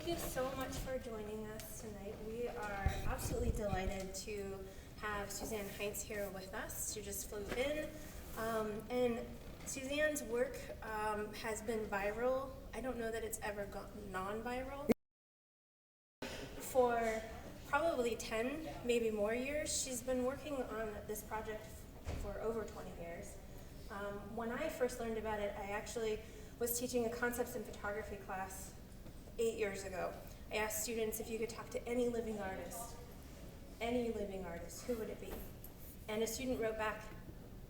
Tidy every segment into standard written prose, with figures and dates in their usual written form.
you so much for joining us tonight. We are absolutely delighted to have Suzanne Heintz here with us. She just flew in. And Suzanne's work has been viral. I don't know that it's ever gone non-viral. For probably 10, maybe more years, she's been working on this project for over 20 years. When I first learned about it, I actually was teaching a concepts in photography class 8 years ago. I asked students if you could talk to any living artist, who would it be? And a student wrote back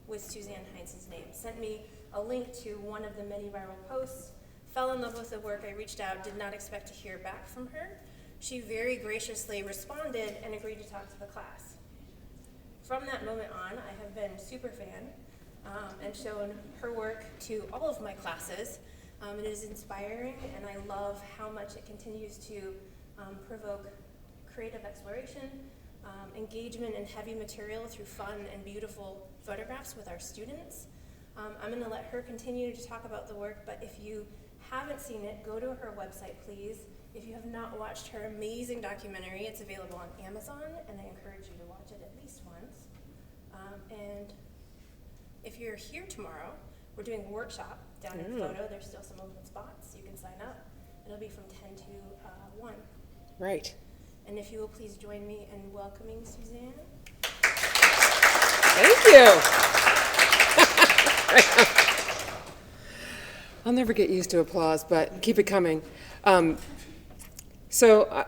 with Suzanne Heintz's name, sent me a link to one of the many viral posts, fell in love with the work. I reached out, did not expect to hear back from her. She very graciously responded and agreed to talk to the class. From that moment on, I have been super fan and shown her work to all of my classes. It is inspiring, and I love how much it continues to provoke creative exploration, engagement in heavy material through fun and beautiful photographs with our students. I'm going to let her continue to talk about the work, but if you haven't seen it, go to her website, please. If you have not watched her amazing documentary, it's available on Amazon, and I encourage you to watch it at least once. And if you're here tomorrow, we're doing a workshop down in Photo. There's still some open spots. You can sign up. It'll be from 10 to 1. Right. And if you will please join me in welcoming Suzanne. Thank you. I'll never get used to applause, but keep it coming. So,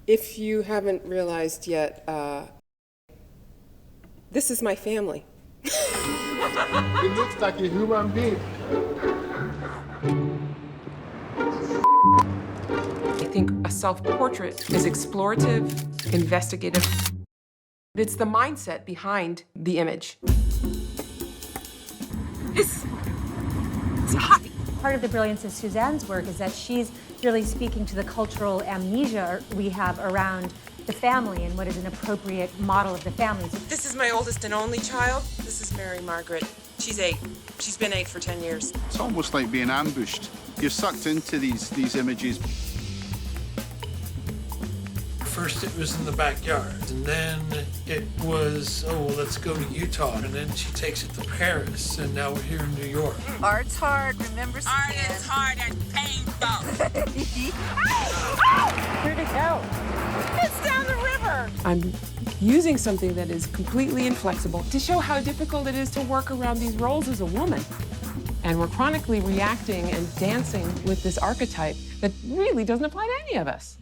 if you haven't realized yet, this is my family. It looks like a human being. I think a self-portrait is explorative, investigative. It's the mindset behind the image. It's hot. Part of the brilliance of Suzanne's work is that she's really speaking to the cultural amnesia we have around the family and what is an appropriate model of the family. This is my oldest and only child. This is Mary Margaret. She's 8. She's been 8 for 10 years. It's almost like being ambushed. You're sucked into these images. First it was in the backyard, and then it was, oh, well, let's go to Utah, and then she takes it to Paris, and now we're here in New York. Art's hard, remember, Art is hard and painful. Where'd it go? It's down the river. I'm using something that is completely inflexible to show how difficult it is to work around these roles as a woman. And we're chronically reacting and dancing with this archetype that really doesn't apply to any of us.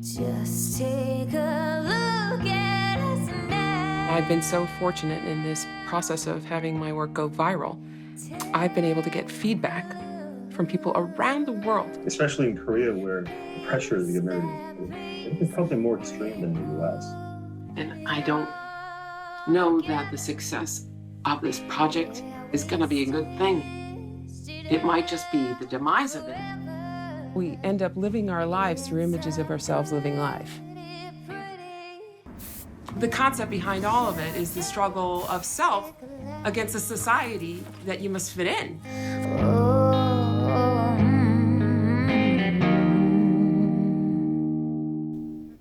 Just take a look at us now. I've been so fortunate in this process of having my work go viral. I've been able to get feedback from people around the world. Especially in Korea, where the pressure of the American is probably more extreme than the US. And I don't know that the success of this project is going to be a good thing. It might just be the demise of it. We end up living our lives through images of ourselves living life. The concept behind all of it is the struggle of self against a society that you must fit in.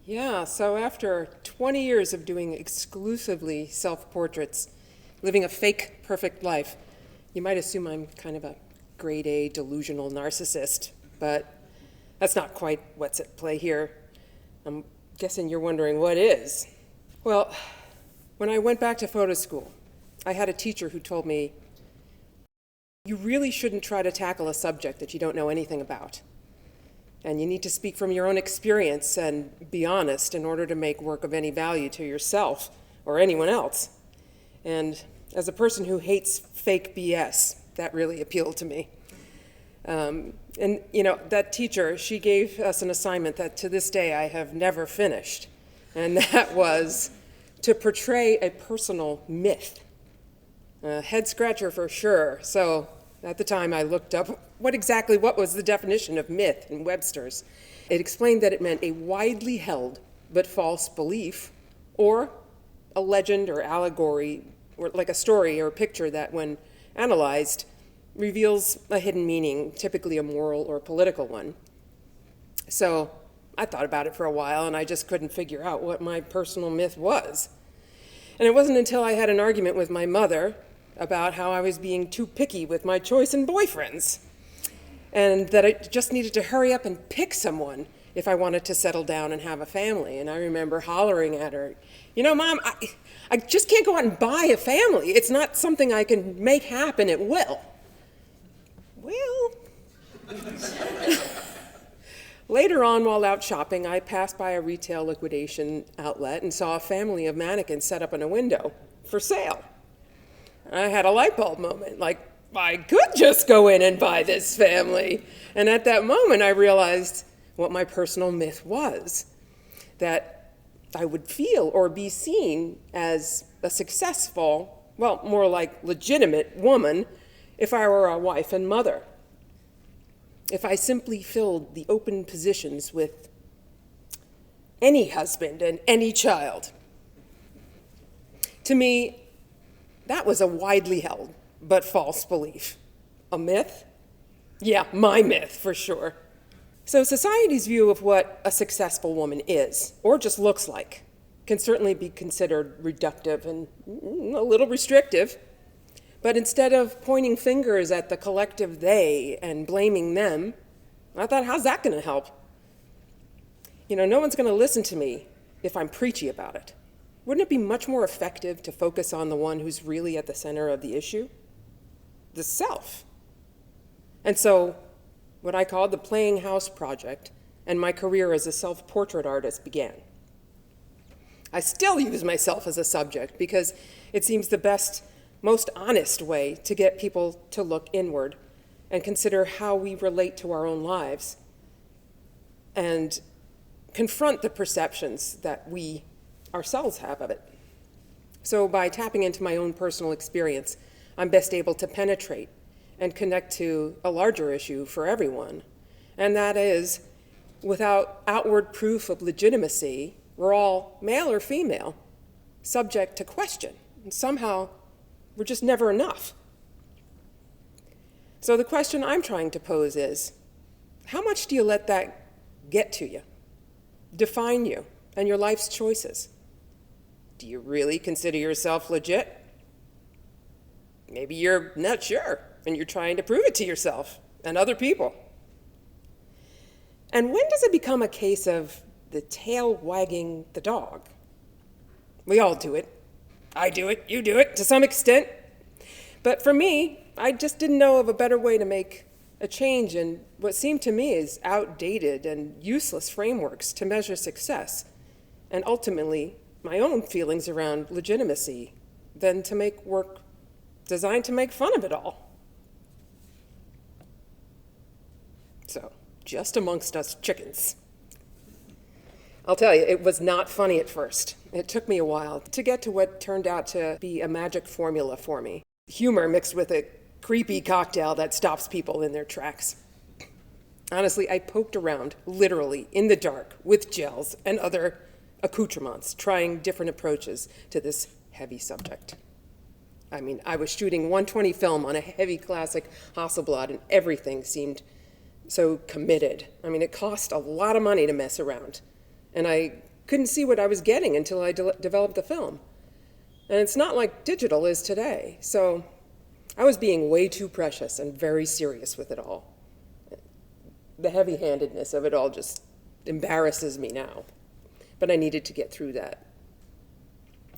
Yeah, so after 20 years of doing exclusively self-portraits, living a fake perfect life, you might assume I'm kind of a grade A delusional narcissist, but that's not quite what's at play here. I'm guessing you're wondering what is. Well, when I went back to photo school, I had a teacher who told me, you really shouldn't try to tackle a subject that you don't know anything about. And you need to speak from your own experience and be honest in order to make work of any value to yourself or anyone else. And as a person who hates fake BS, that really appealed to me. And you know, that teacher, she gave us an assignment that to this day I have never finished. And that was to portray a personal myth. A head scratcher for sure. So at the time I looked up what was the definition of myth in Webster's. It explained that it meant a widely held but false belief, or a legend or allegory, or like a story or a picture that when analyzed reveals a hidden meaning, typically a moral or political one. So I thought about it for a while, and I just couldn't figure out what my personal myth was. And it wasn't until I had an argument with my mother about how I was being too picky with my choice in boyfriends, and that I just needed to hurry up and pick someone if I wanted to settle down and have a family. And I remember hollering at her, you know, Mom, I just can't go out and buy a family. It's not something I can make happen at will. Well, later on, while out shopping, I passed by a retail liquidation outlet and saw a family of mannequins set up in a window for sale. I had a light bulb moment, like, I could just go in and buy this family. And at that moment, I realized what my personal myth was, that I would feel or be seen as a successful, well, more like legitimate woman if I were a wife and mother. If I simply filled the open positions with any husband and any child. To me, that was a widely held but false belief. A myth? Yeah, my myth, for sure. So society's view of what a successful woman is, or just looks like, can certainly be considered reductive and a little restrictive. But instead of pointing fingers at the collective they and blaming them, I thought, how's that going to help? You know, no one's going to listen to me if I'm preachy about it. Wouldn't it be much more effective to focus on the one who's really at the center of the issue? The self. And so, what I called the Playing House Project and my career as a self-portrait artist began. I still use myself as a subject because it seems the best, most honest way to get people to look inward and consider how we relate to our own lives and confront the perceptions that we ourselves have of it. So by tapping into my own personal experience, I'm best able to penetrate and connect to a larger issue for everyone. And that is, without outward proof of legitimacy, we're all, male or female, subject to question. And somehow, we're just never enough. So the question I'm trying to pose is, how much do you let that get to you, define you, and your life's choices? Do you really consider yourself legit? Maybe you're not sure, and you're trying to prove it to yourself and other people. And when does it become a case of the tail wagging the dog? We all do it. I do it, you do it, to some extent. But for me, I just didn't know of a better way to make a change in what seemed to me as outdated and useless frameworks to measure success, and ultimately my own feelings around legitimacy, than to make work designed to make fun of it all. So, just amongst us chickens. I'll tell you, it was not funny at first. It took me a while to get to what turned out to be a magic formula for me. Humor mixed with a creepy cocktail that stops people in their tracks. Honestly, I poked around, literally, in the dark, with gels and other accoutrements, trying different approaches to this heavy subject. I mean, I was shooting 120 film on a heavy classic Hasselblad, and everything seemed so committed. I mean, it cost a lot of money to mess around, and I couldn't see what I was getting until I developed the film. And it's not like digital is today, so I was being way too precious and very serious with it all. The heavy-handedness of it all just embarrasses me now, but I needed to get through that.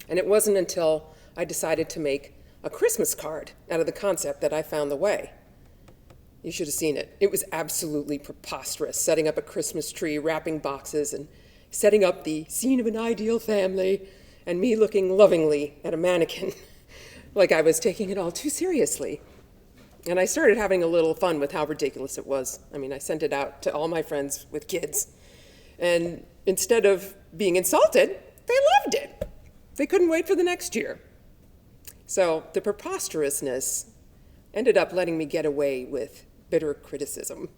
And it wasn't until I decided to make a Christmas card out of the concept that I found the way. You should have seen it. It was absolutely preposterous, setting up a Christmas tree, wrapping boxes, and setting up the scene of an ideal family, and me looking lovingly at a mannequin, like I was taking it all too seriously. And I started having a little fun with how ridiculous it was. I mean, I sent it out to all my friends with kids, and instead of being insulted, they loved it. They couldn't wait for the next year. So the preposterousness ended up letting me get away with bitter criticism.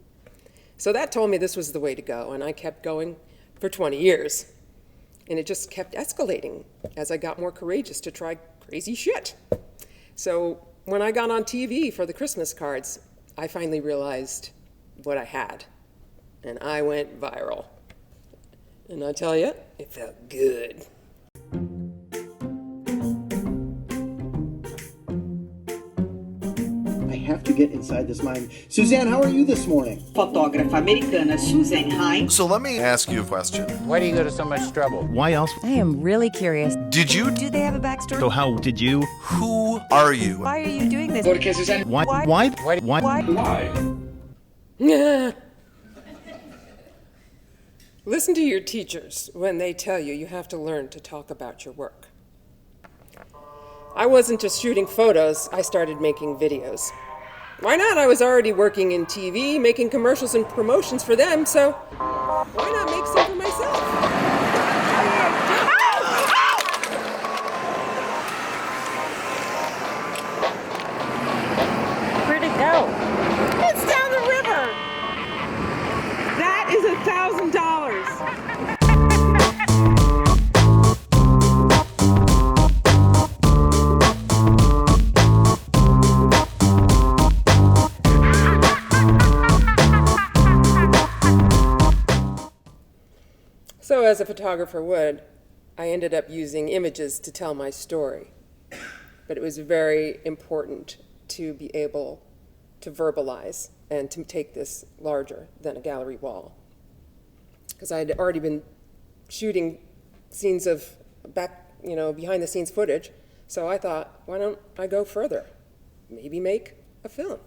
So that told me this was the way to go, and I kept going for 20 years. And it just kept escalating as I got more courageous to try crazy shit. So when I got on TV for the Christmas cards, I finally realized what I had. and I went viral. And I tell you, it felt good. I have to get inside this mind. Suzanne, how are you this morning? Fotógrafa americana Suzanne Heintz. So let me ask you a question. Why do you go to so much trouble? Why else? I am really curious. Did you? Do they have a backstory? So how did you? Who are you? Why are you doing this? Porque Suzanne. Why? Why? Why? Why? Why? Listen to your teachers when they tell you you have to learn to talk about your work. I wasn't just shooting photos, I started making videos. Why not? I was already working in TV, making commercials and promotions for them, so why not make some for myself? Where'd it go? It's down the river. That is $1,000. So as a photographer would, I ended up using images to tell my story. But it was very important to be able to verbalize and to take this larger than a gallery wall. Because I had already been shooting scenes of behind the scenes footage, so I thought, why don't I go further? Maybe make a film.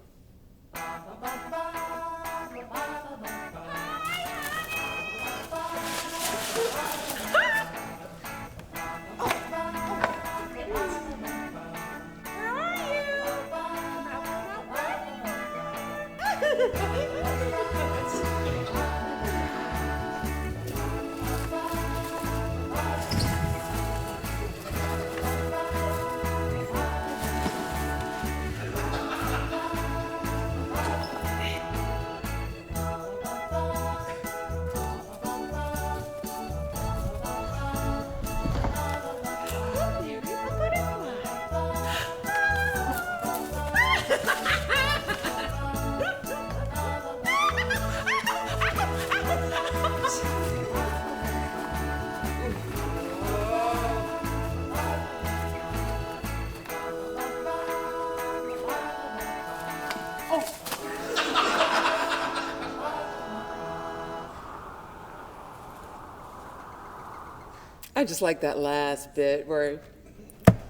I just like that last bit where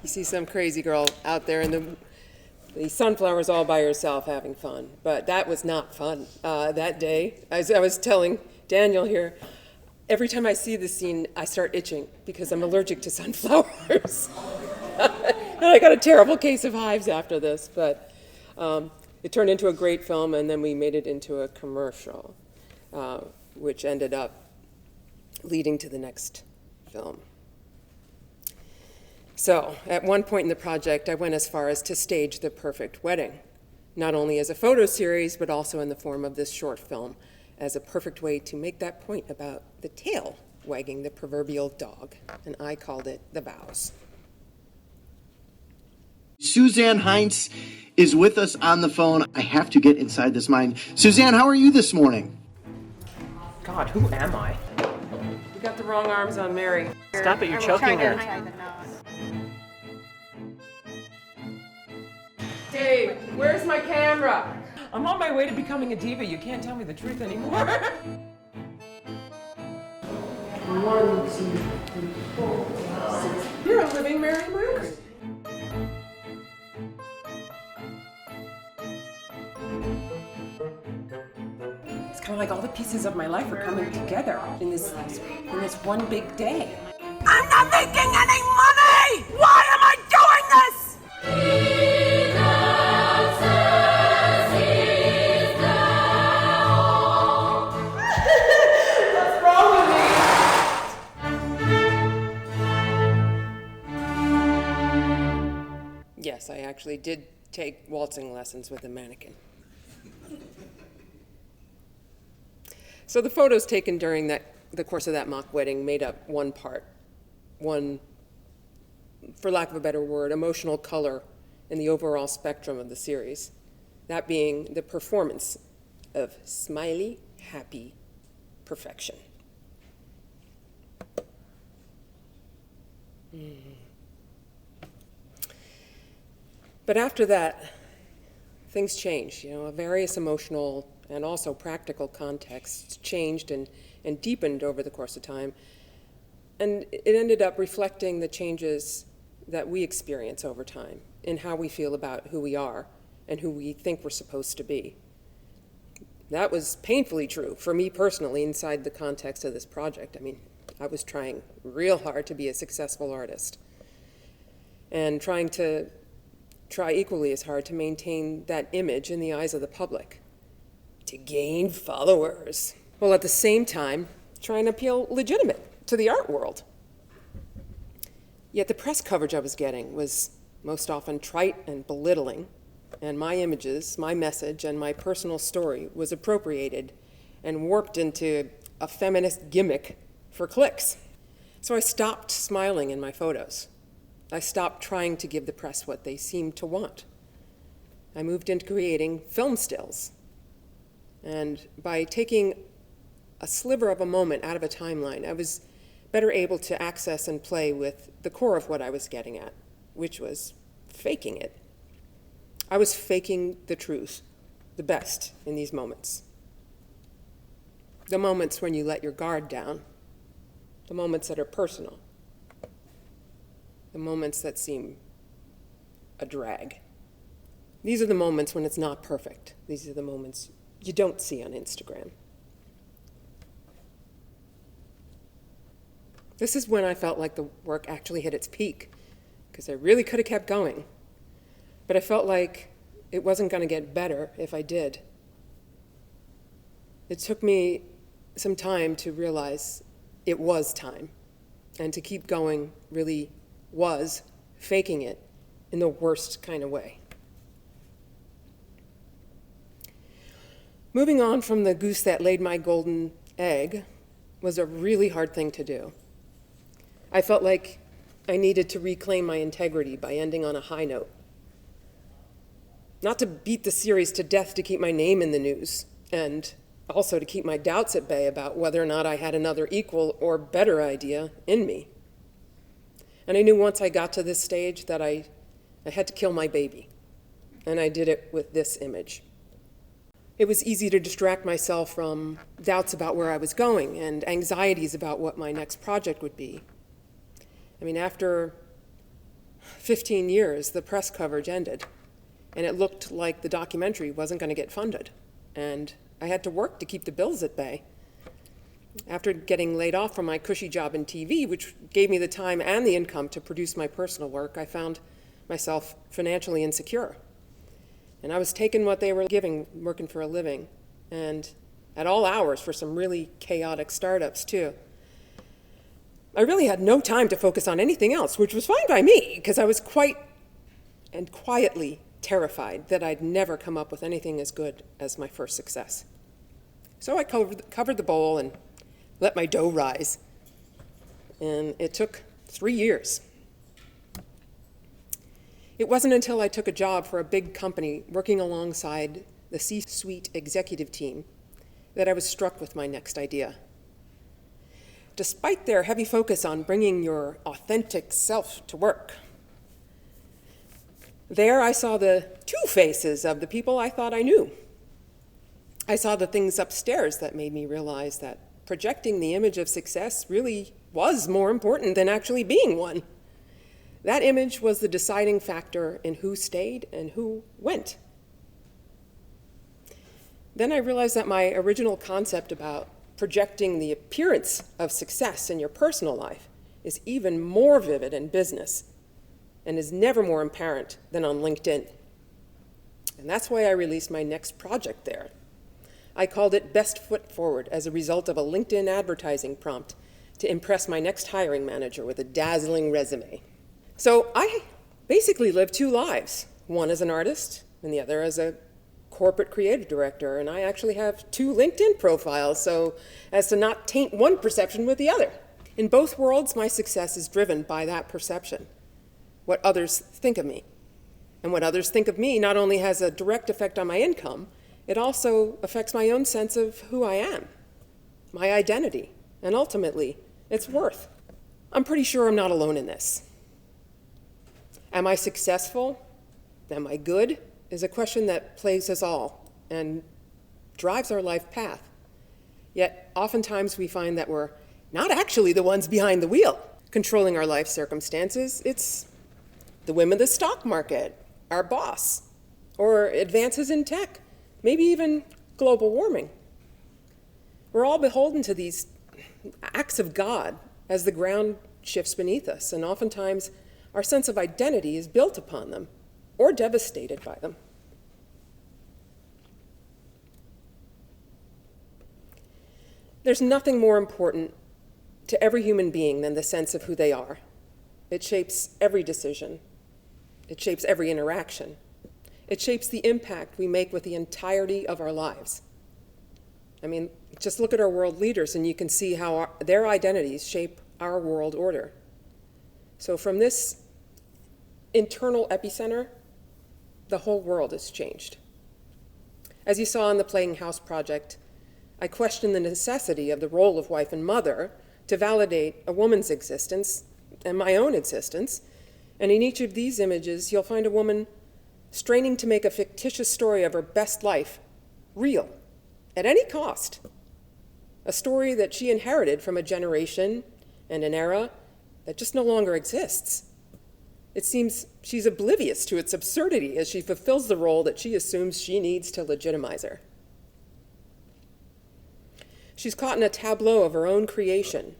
you see some crazy girl out there in the sunflowers all by herself having fun. But that was not fun that day. I was telling Daniel here, every time I see this scene, I start itching because I'm allergic to sunflowers. And I got a terrible case of hives after this, but it turned into a great film, and then we made it into a commercial, which ended up leading to the next film. So, at one point in the project, I went as far as to stage the perfect wedding, not only as a photo series, but also in the form of this short film, as a perfect way to make that point about the tail wagging the proverbial dog, and I called it The Vows. Suzanne Heintz is with us on the phone. I have to get inside this mind. Suzanne, how are you this morning? God, who am I? You got the wrong arms on Mary. Stop it, you're choking her. Dave, where's my camera? I'm on my way to becoming a diva. You can't tell me the truth anymore. 1, 2, 3, 4, 5, 6. You're a living Mary Luke. It's kind of like all the pieces of my life are coming together in this one big day. I'm not making any money! Why am I doing this? What's wrong with me? Yes, I actually did take waltzing lessons with a mannequin. So the photos taken during the course of that mock wedding made up one part, one, for lack of a better word, emotional color in the overall spectrum of the series. That being the performance of smiley, happy perfection. But after that, things changed. Various emotional and also practical contexts changed and deepened over the course of time. And it ended up reflecting the changes that we experience over time in how we feel about who we are and who we think we're supposed to be. That was painfully true for me personally inside the context of this project. I mean, I was trying real hard to be a successful artist and trying equally as hard to maintain that image in the eyes of the public, to gain followers, while at the same time trying to appeal legitimate to the art world. Yet the press coverage I was getting was most often trite and belittling, and my images, my message, and my personal story was appropriated and warped into a feminist gimmick for clicks. So I stopped smiling in my photos. I stopped trying to give the press what they seemed to want. I moved into creating film stills. And by taking a sliver of a moment out of a timeline, I was better able to access and play with the core of what I was getting at, which was faking it. I was faking the truth, the best in these moments. The moments when you let your guard down, the moments that are personal, the moments that seem a drag. These are the moments when it's not perfect. These are the moments you don't see on Instagram. This is when I felt like the work actually hit its peak, because I really could have kept going. But I felt like it wasn't going to get better if I did. It took me some time to realize it was time, and to keep going really was faking it in the worst kind of way. Moving on from the goose that laid my golden egg was a really hard thing to do. I felt like I needed to reclaim my integrity by ending on a high note. Not to beat the series to death to keep my name in the news, and also to keep my doubts at bay about whether or not I had another equal or better idea in me. And I knew once I got to this stage that I had to kill my baby, and I did it with this image. It was easy to distract myself from doubts about where I was going and anxieties about what my next project would be. I mean, after 15 years, the press coverage ended, and it looked like the documentary wasn't going to get funded, and I had to work to keep the bills at bay. After getting laid off from my cushy job in TV, which gave me the time and the income to produce my personal work, I found myself financially insecure. And I was taking what they were giving, working for a living, and at all hours for some really chaotic startups, too. I really had no time to focus on anything else, which was fine by me, because I was quite and quietly terrified that I'd never come up with anything as good as my first success. So I covered the bowl and let my dough rise. And it took 3 years. It wasn't until I took a job for a big company working alongside the C-suite executive team that I was struck with my next idea. Despite their heavy focus on bringing your authentic self to work, there I saw the two faces of the people I thought I knew. I saw the things upstairs that made me realize that projecting the image of success really was more important than actually being one. That image was the deciding factor in who stayed and who went. Then I realized that my original concept about projecting the appearance of success in your personal life is even more vivid in business and is never more apparent than on LinkedIn. And that's why I released my next project there. I called it Best Foot Forward as a result of a LinkedIn advertising prompt to impress my next hiring manager with a dazzling resume. So I basically live two lives, one as an artist and the other as a corporate creative director, and I actually have two LinkedIn profiles so as to not taint one perception with the other. In both worlds, my success is driven by that perception, what others think of me. And what others think of me not only has a direct effect on my income, it also affects my own sense of who I am, my identity, and ultimately, its worth. I'm pretty sure I'm not alone in this. Am I successful? Am I good? Is a question that plagues us all and drives our life path. Yet, oftentimes we find that we're not actually the ones behind the wheel controlling our life circumstances. It's the whim of the stock market, our boss, or advances in tech, maybe even global warming. We're all beholden to these acts of God as the ground shifts beneath us, and oftentimes our sense of identity is built upon them or devastated by them. There's nothing more important to every human being than the sense of who they are. It shapes every decision. It shapes every interaction. It shapes the impact we make with the entirety of our lives. I mean, just look at our world leaders and you can see how their identities shape our world order. So from this internal epicenter, the whole world is changed. As you saw in the Playing House project, I question the necessity of the role of wife and mother to validate a woman's existence and my own existence. And in each of these images, you'll find a woman straining to make a fictitious story of her best life real, at any cost. A story that she inherited from a generation and an era that just no longer exists. It seems she's oblivious to its absurdity as she fulfills the role that she assumes she needs to legitimize her. She's caught in a tableau of her own creation,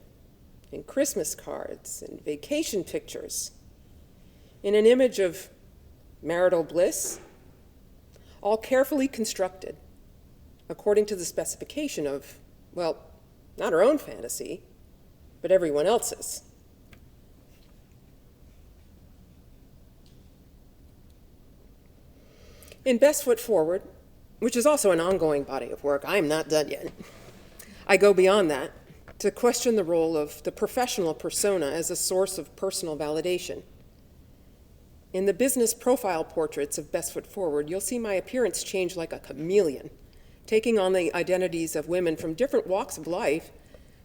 in Christmas cards and vacation pictures, in an image of marital bliss, all carefully constructed according to the specification of, well, not her own fantasy, but everyone else's. In Best Foot Forward, which is also an ongoing body of work, I am not done yet. I go beyond that to question the role of the professional persona as a source of personal validation. In the business profile portraits of Best Foot Forward, you'll see my appearance change like a chameleon, taking on the identities of women from different walks of life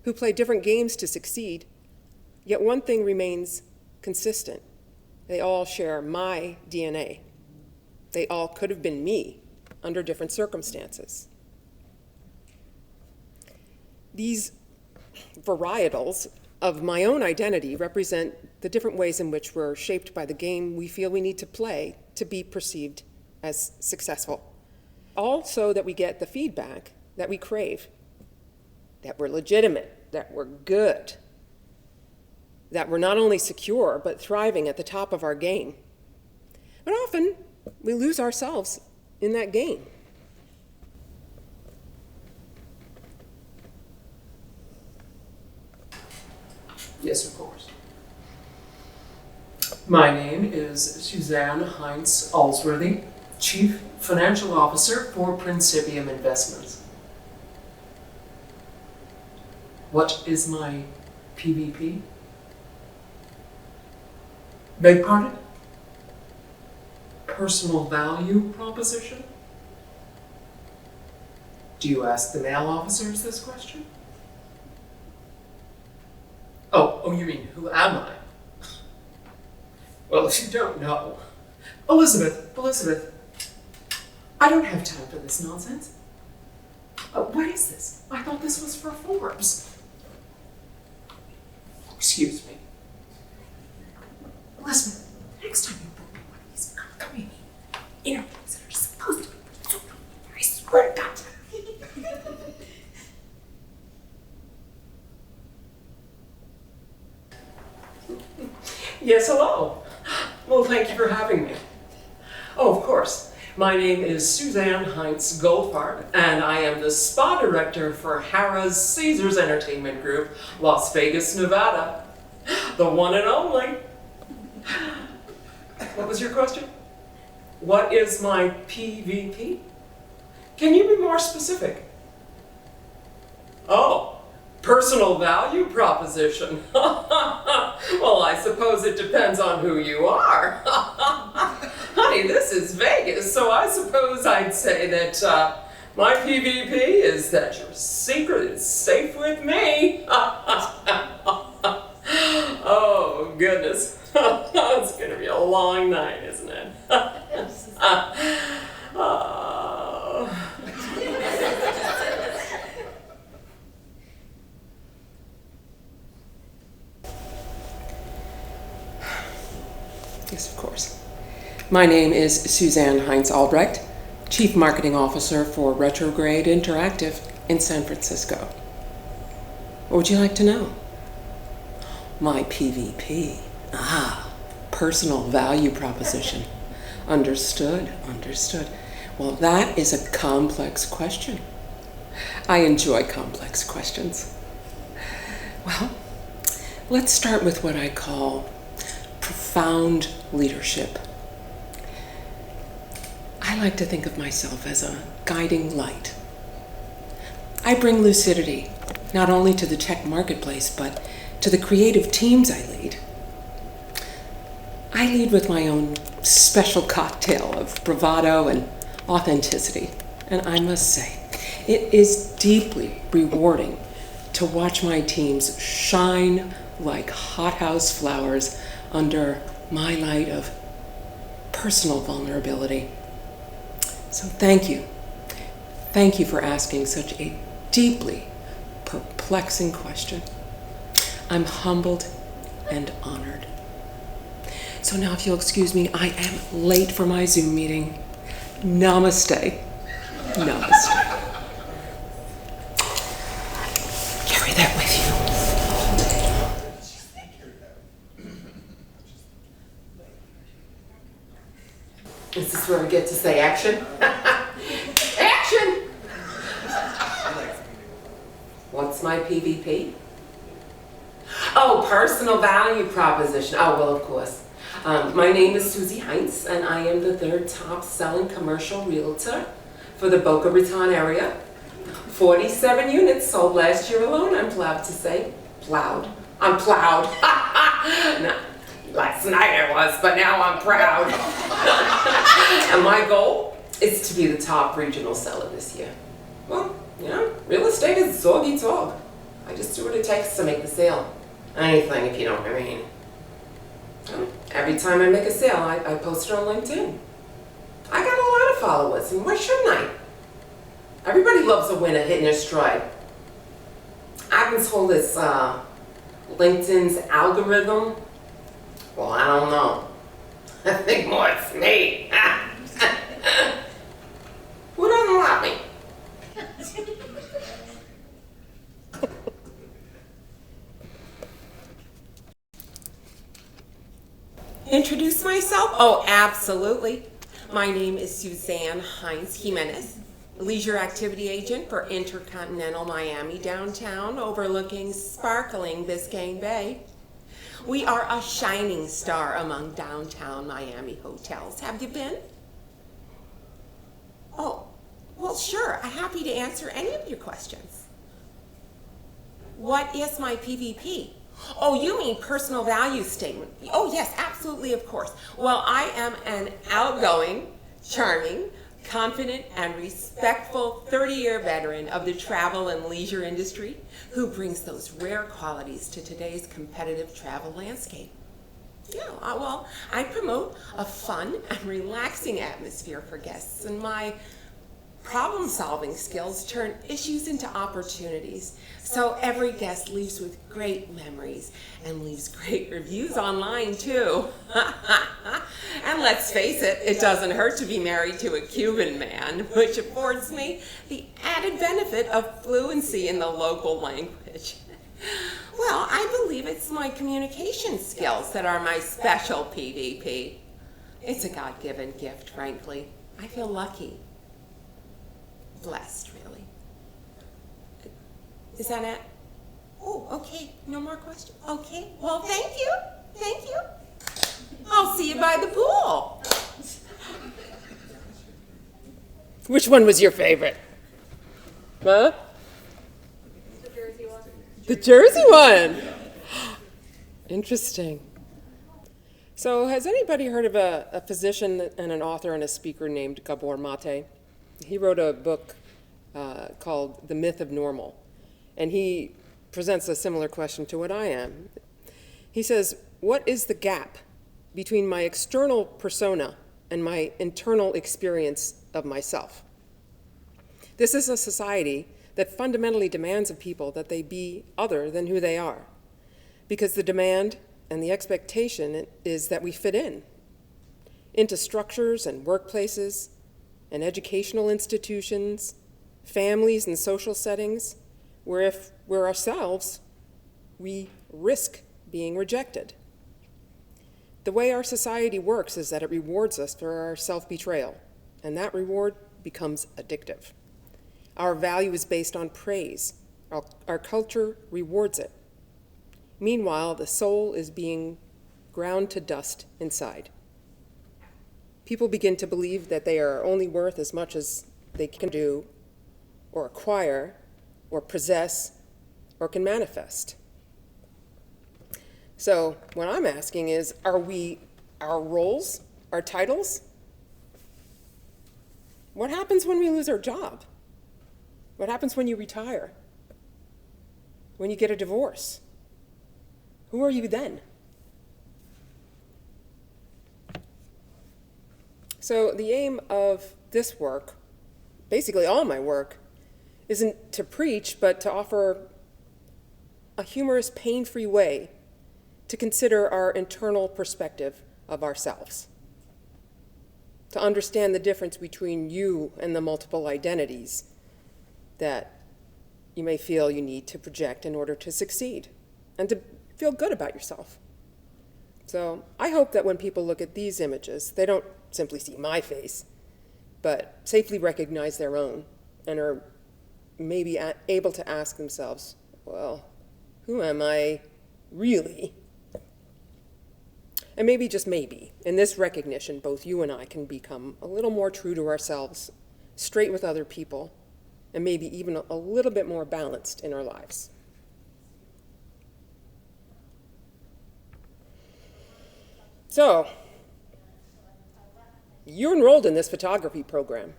who play different games to succeed, yet one thing remains consistent. They all share my DNA. They all could have been me under different circumstances. These varietals of my own identity represent the different ways in which we're shaped by the game we feel we need to play to be perceived as successful. All so that we get the feedback that we crave, that we're legitimate, that we're good, that we're not only secure, but thriving at the top of our game. But often, we lose ourselves in that game. Yes, of course. My name is Suzanne Heintz Alsworthy, Chief Financial Officer for Principium Investments. What is my PVP? Beg pardon? Personal value proposition? Do you ask the male officers this question? Oh, you mean, who am I? Well, if you don't know, Elizabeth, I don't have time for this nonsense. What is this? I thought this was for Forbes. Excuse me. Elizabeth, next time you book me one of these upcoming interviews that are supposed to be so I swear to God. Yes, hello. Well, thank you for having me. Oh, of course. My name is Suzanne Heintz Goldfarb, and I am the spa director for Harrah's Caesars Entertainment Group, Las Vegas, Nevada. The one and only. What was your question? What is my PVP? Can you be more specific? Oh. Personal value proposition. Well, I suppose it depends on who you are. Honey, this is Vegas, so I suppose I'd say that My PvP is that your secret is safe with me. Oh, goodness. It's going to be a long night, isn't it? Yes, of course. My name is Suzanne Heintz Albrecht, Chief Marketing Officer for Retrograde Interactive in San Francisco. What would you like to know? My PVP. Personal value proposition. Understood, understood. Well, that is a complex question. I enjoy complex questions. Well, let's start with what I call profound leadership. I like to think of myself as a guiding light. I bring lucidity not only to the tech marketplace, but to the creative teams I lead. I lead with my own special cocktail of bravado and authenticity, and I must say, it is deeply rewarding to watch my teams shine like hothouse flowers under my light of personal vulnerability. So thank you. Thank you for asking such a deeply perplexing question. I'm humbled and honored. So now if you'll excuse me, I am late for my Zoom meeting. Namaste. Namaste. Carry that with you. Is this where we get to say action? Action! What's my PvP? Oh, personal value proposition. Oh, well, of course. My name is Suzie Heintz, and I am the third top selling commercial realtor for the Boca Raton area. 47 units sold last year alone, I'm proud to say. Plowed. I'm plowed. No, last night I was, but now I'm proud. And my goal is to be the top regional seller this year. Well, you know, real estate is dog eat dog. I just do what it takes to make the sale. Anything, if you know what I mean. Every time I make a sale, I post it on LinkedIn. I got a lot of followers, and why shouldn't I? Everybody loves a winner hitting their stride. I've been told it's LinkedIn's algorithm. Well, I don't know. I think more it's me. Who doesn't love me? Introduce myself? Oh, absolutely. My name is Suzanne Heintz Jimenez, leisure activity agent for Intercontinental Miami downtown, overlooking sparkling Biscayne Bay. We are a shining star among downtown Miami hotels. Have you been? Oh, well, sure. I'm happy to answer any of your questions. What is my PVP? Oh, you mean personal value statement. Oh, yes, absolutely, of course. Well, I am an outgoing, charming, confident, and respectful 30-year veteran of the travel and leisure industry who brings those rare qualities to today's competitive travel landscape. Yeah, well, I promote a fun and relaxing atmosphere for guests, and my problem-solving skills turn issues into opportunities. So every guest leaves with great memories and leaves great reviews online too. And let's face it, it doesn't hurt to be married to a Cuban man, which affords me the added benefit of fluency in the local language. Well, I believe it's my communication skills that are my special PvP. It's a God-given gift, frankly. I feel lucky. Blessed, really. Is that it? Oh, okay. No more questions? Okay. Well, thank you. Thank you. I'll see you by the pool. Which one was your favorite? Huh? The Jersey one. The Jersey one. Interesting. So has anybody heard of a physician and an author and a speaker named Gabor Mate? He wrote a book called The Myth of Normal. And he presents a similar question to what I am. He says, what is the gap between my external persona and my internal experience of myself? This is a society that fundamentally demands of people that they be other than who they are, because the demand and the expectation is that we fit in into structures and workplaces and educational institutions, families and social settings, where if we're ourselves, we risk being rejected. The way our society works is that it rewards us for our self-betrayal, and that reward becomes addictive. Our value is based on praise. Our culture rewards it. Meanwhile, the soul is being ground to dust inside. People begin to believe that they are only worth as much as they can do, or acquire, or possess, or can manifest. So what I'm asking is, are we our roles, our titles? What happens when we lose our job? What happens when you retire? When you get a divorce? Who are you then? So the aim of this work, basically all my work, isn't to preach, but to offer a humorous, pain-free way to consider our internal perspective of ourselves, to understand the difference between you and the multiple identities that you may feel you need to project in order to succeed and to feel good about yourself. So I hope that when people look at these images, they don't simply see my face, but safely recognize their own and are maybe able to ask themselves, well, who am I really? And maybe, just maybe, in this recognition, both you and I can become a little more true to ourselves, straight with other people, and maybe even a little bit more balanced in our lives. So, you're enrolled in this photography program.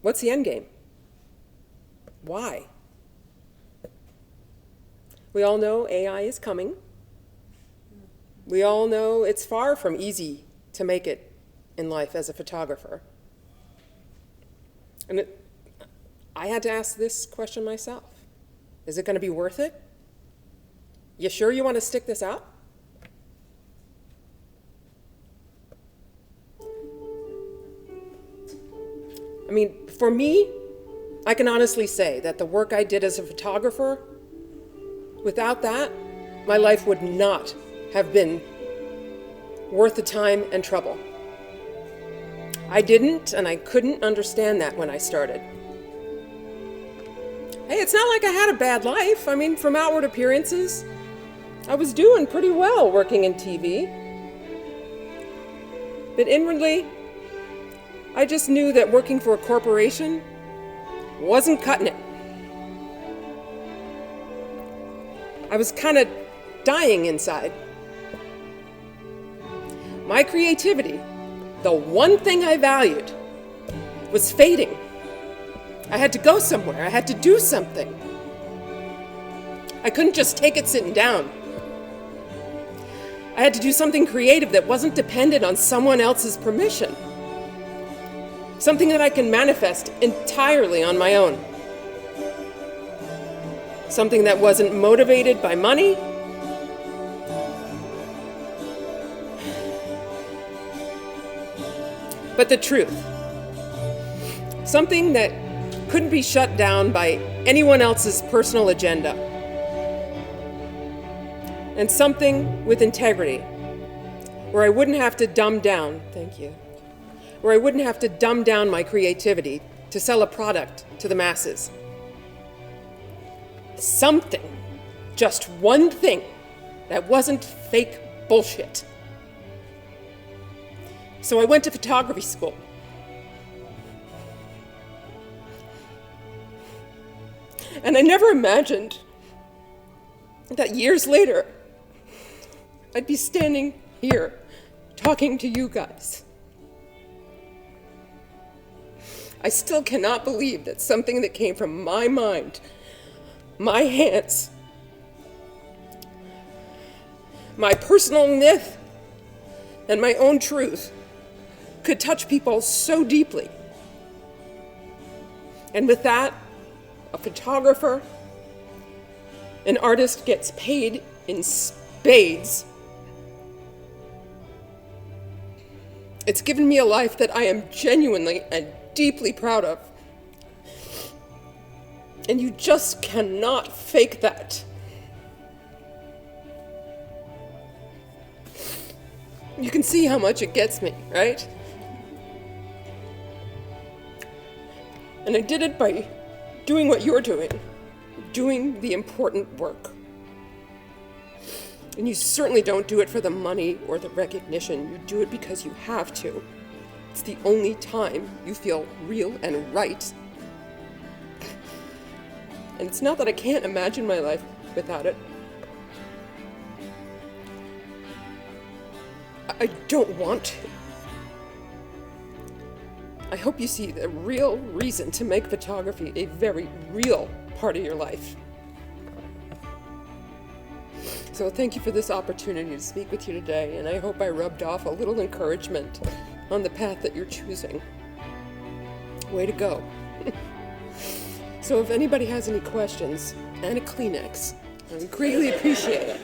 What's the end game? Why? We all know AI is coming. We all know it's far from easy to make it in life as a photographer. And I had to ask this question myself. Is it going to be worth it? You sure you want to stick this out? I mean, for me, I can honestly say that the work I did as a photographer, without that, my life would not have been worth the time and trouble. I didn't and I couldn't understand that when I started. Hey, it's not like I had a bad life. I mean, from outward appearances, I was doing pretty well working in TV. But inwardly, I just knew that working for a corporation wasn't cutting it. I was kind of dying inside. My creativity, the one thing I valued, was fading. I had to go somewhere. I had to do something. I couldn't just take it sitting down. I had to do something creative that wasn't dependent on someone else's permission. Something that I can manifest entirely on my own. Something that wasn't motivated by money. But the truth. Something that couldn't be shut down by anyone else's personal agenda. And something with integrity, where I wouldn't have to dumb down, where I wouldn't have to dumb down my creativity to sell a product to the masses. Something, just one thing, that wasn't fake bullshit. So I went to photography school. And I never imagined that years later, I'd be standing here talking to you guys. I still cannot believe that something that came from my mind, my hands, my personal myth, and my own truth could touch people so deeply. And with that, a photographer, an artist gets paid in spades. It's given me a life that I am genuinely and deeply proud of. And you just cannot fake that. You can see how much it gets me, right? And I did it by doing what you're doing the important work. And you certainly don't do it for the money or the recognition. You do it because you have to. It's the only time you feel real and right. And it's not that I can't imagine my life without it. I don't want to. I hope you see the real reason to make photography a very real part of your life. So thank you for this opportunity to speak with you today, and I hope I rubbed off a little encouragement on the path that you're choosing. Way to go. So if anybody has any questions, and a Kleenex, I would greatly appreciate it.